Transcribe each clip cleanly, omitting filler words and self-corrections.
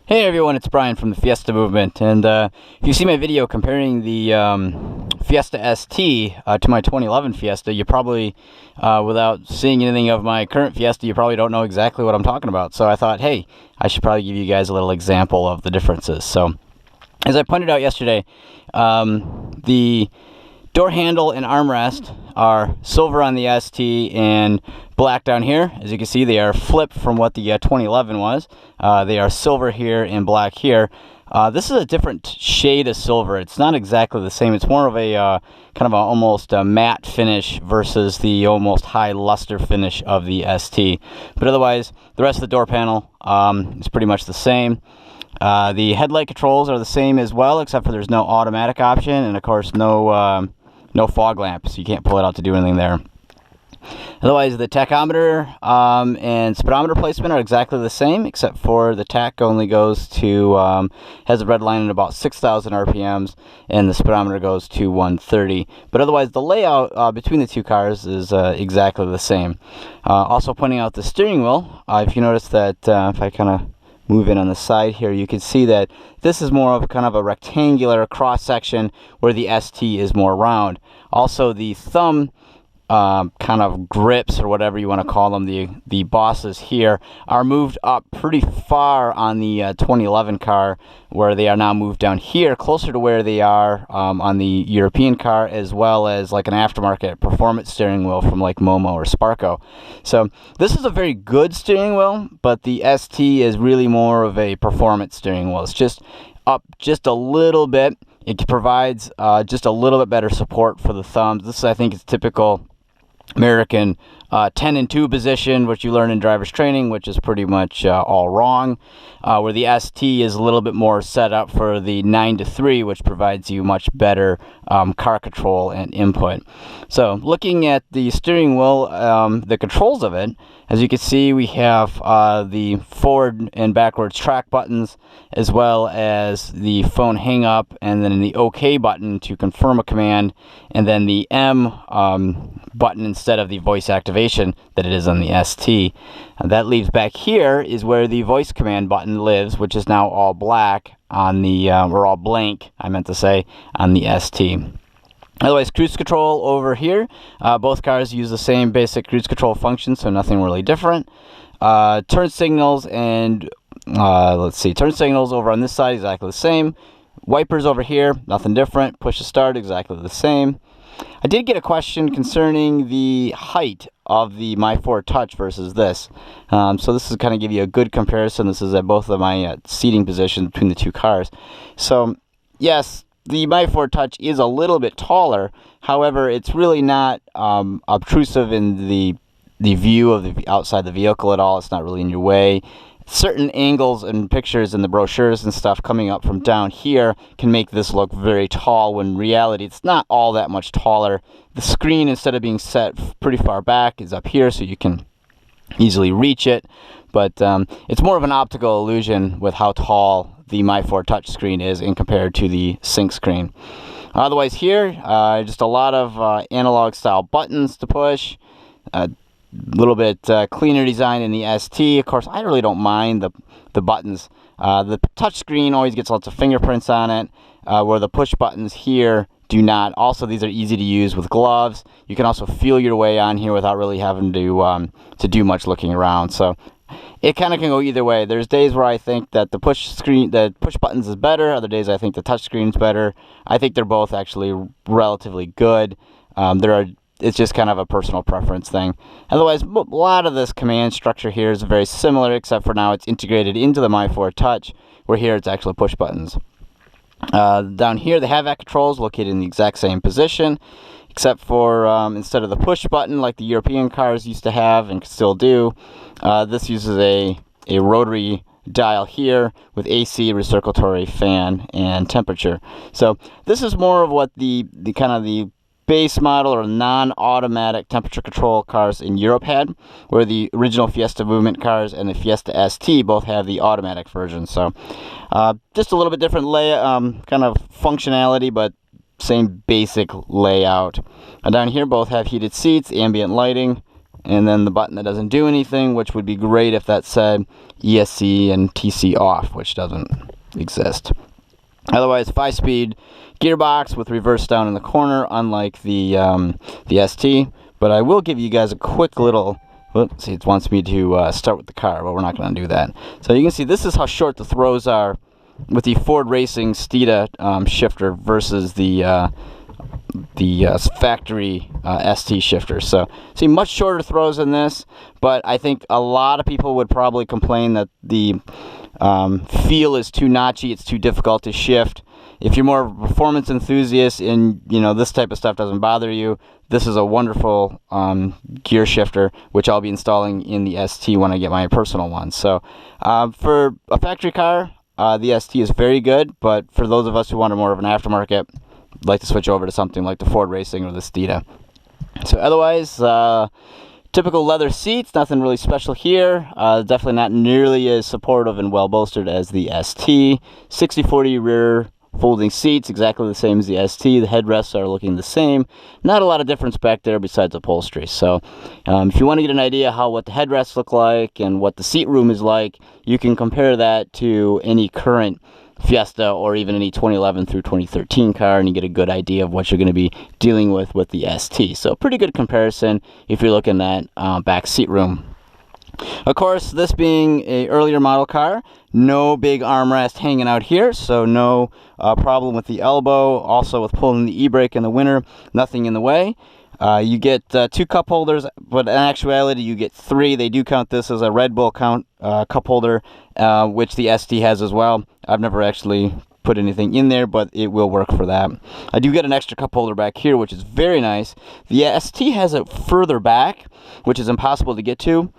Hey everyone, it's Brian from the Fiesta movement, and if you see my video comparing the Fiesta ST to my 2011 Fiesta, you probably, without seeing anything of my current Fiesta, you probably don't know exactly what I'm talking about. So I thought, hey, I should probably give you guys a little example of the differences. So, as I pointed out yesterday, the door handle and armrest are silver on the ST and black down here. As you can see, they are flipped from what the 2011 was. They are silver here and black here. This is a different shade of silver. It's not exactly the same. It's more of a kind of almost a matte finish versus the almost high luster finish of the ST. But otherwise, the rest of the door panel is pretty much the same. The headlight controls are the same as well, except for there's no automatic option, and of course no fog lamps. You can't pull it out to do anything there. Otherwise, the tachometer and speedometer placement are exactly the same, except for the tach only goes to, has a red line at about 6,000 RPMs, and the speedometer goes to 130. But otherwise, the layout between the two cars is exactly the same. Also pointing out the steering wheel, if you notice that if I kind of move in on the side here, you can see that this is more of kind of a rectangular cross section where the ST is more round. Also, the thumb kind of grips, or whatever you want to call them, the bosses here are moved up pretty far on the 2011 car, where they are now moved down here closer to where they are on the European car, as well as like an aftermarket performance steering wheel from like Momo or Sparco. So this is a very good steering wheel, but the ST is really more of a performance steering wheel. It's just up just a little bit. It provides just a little bit better support for the thumbs. This, I think, is typical American 10 and 2 position, which you learn in driver's training, which is pretty much all wrong, where the ST is a little bit more set up for the 9 to 3, which provides you much better car control and input. So looking at the steering wheel, the controls of it, as you can see, we have the forward and backwards track buttons, as well as the phone hang up, and then the OK button to confirm a command, and then the M button instead of the voice activation that it is on the ST. That leaves back here is where the voice command button lives, which is now all black on the, or all blank, I meant to say, on the ST. Otherwise, cruise control over here. Both cars use the same basic cruise control function, so nothing really different. Turn signals and, let's see, turn signals over on this side, exactly the same. Wipers over here, nothing different. Push to start, exactly the same. I did get a question concerning the height of the My 4 Touch versus this. So this is kind of give you a good comparison. This is at both of my seating positions between the two cars. So, yes, the My 4 Touch is a little bit taller. However, it's really not obtrusive in the view of the outside the vehicle at all. It's not really in your way. Certain angles and pictures in the brochures and stuff coming up from down here can make this look very tall, when in reality it's not all that much taller. The screen, instead of being set pretty far back, is up here, so you can easily reach it. But it's more of an optical illusion with how tall the My 4 Touch screen is in compared to the Sync screen. Otherwise here, just a lot of analog style buttons to push. Little bit cleaner design in the ST. Of course, I really don't mind the buttons. The touch screen always gets lots of fingerprints on it, where the push buttons here do not. Also, these are easy to use with gloves. You can also feel your way on here without really having to do much looking around. So it kind of can go either way. There's days where I think that the push buttons is better. Other days I think the touch screen is better. I think they're both actually relatively good. It's just kind of a personal preference thing. Otherwise, a lot of this command structure here is very similar, except for now it's integrated into the My 4 Touch, where here it's actually push buttons. Down here, the HVAC controls located in the exact same position, except for instead of the push button like the European cars used to have and still do, this uses a rotary dial here with AC, recirculatory fan, and temperature. So this is more of what the kind of the base model or non-automatic temperature control cars in Europe had, where the original Fiesta movement cars and the Fiesta ST both have the automatic version. So just a little bit different kind of functionality, but same basic layout. Down here both have heated seats, ambient lighting, and then the button that doesn't do anything, which would be great if that said ESC and TC off, which doesn't exist. Otherwise, 5-speed gearbox with reverse down in the corner, unlike the ST. But I will give you guys a quick little. Whoops, it wants me to start with the car, but we're not going to do that. So you can see this is how short the throws are with the Ford Racing Steeda shifter versus the factory ST shifter. So see, much shorter throws than this, but I think a lot of people would probably complain that the feel is too notchy, it's too difficult to shift. If you're more of a performance enthusiast and this type of stuff doesn't bother you, this is a wonderful gear shifter, which I'll be installing in the ST when I get my personal one. So for a factory car, the ST is very good, but for those of us who want more of an aftermarket, I'd like to switch over to something like the Ford Racing or the Steeda. So otherwise, typical leather seats, nothing really special here. Definitely not nearly as supportive and well bolstered as the ST. 60/40 rear folding seats, exactly the same as the ST. The headrests are looking the same. Not a lot of difference back there besides upholstery. So if you want to get an idea what the headrests look like and what the seat room is like, you can compare that to any current Fiesta or even any 2011 through 2013 car, and you get a good idea of what you're going to be dealing with the ST. So pretty good comparison if you're looking at back seat room. Of course, this being an earlier model car, no big armrest hanging out here, so no problem with the elbow. Also with pulling the e-brake in the winter, nothing in the way. You get 2 cup holders, but in actuality you get 3. They do count this as a Red Bull cup holder, which the ST has as well. I've never actually put anything in there, but it will work for that. I do get an extra cup holder back here, which is very nice. The ST has it further back, which is impossible to get to.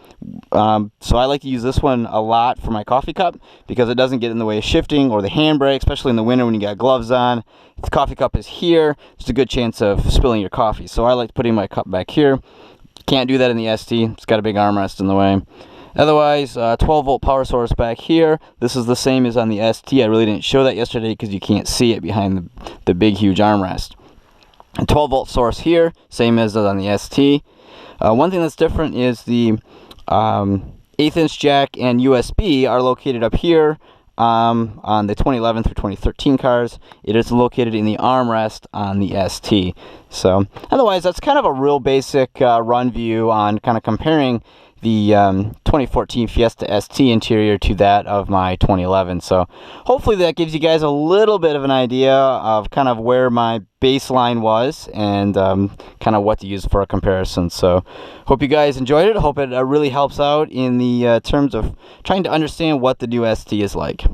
So I like to use this one a lot for my coffee cup because it doesn't get in the way of shifting or the handbrake, especially in the winter when you got gloves on. If the coffee cup is here, there's a good chance of spilling your coffee. So I like putting my cup back here. Can't do that in the ST. It's got a big armrest in the way. Otherwise, 12-volt power source back here. This is the same as on the ST. I really didn't show that yesterday because you can't see it behind the big, huge armrest. A 12-volt source here, same as on the ST. One thing that's different is the 1/8" jack and USB are located up here on the 2011 through 2013 cars. It is located in the armrest on the ST. So otherwise, that's kind of a real basic run view on kind of comparing the 2014 Fiesta ST interior to that of my 2011. So hopefully that gives you guys a little bit of an idea of kind of where my baseline was and kind of what to use for a comparison. So hope you guys enjoyed it. Hope it really helps out in the terms of trying to understand what the new ST is like.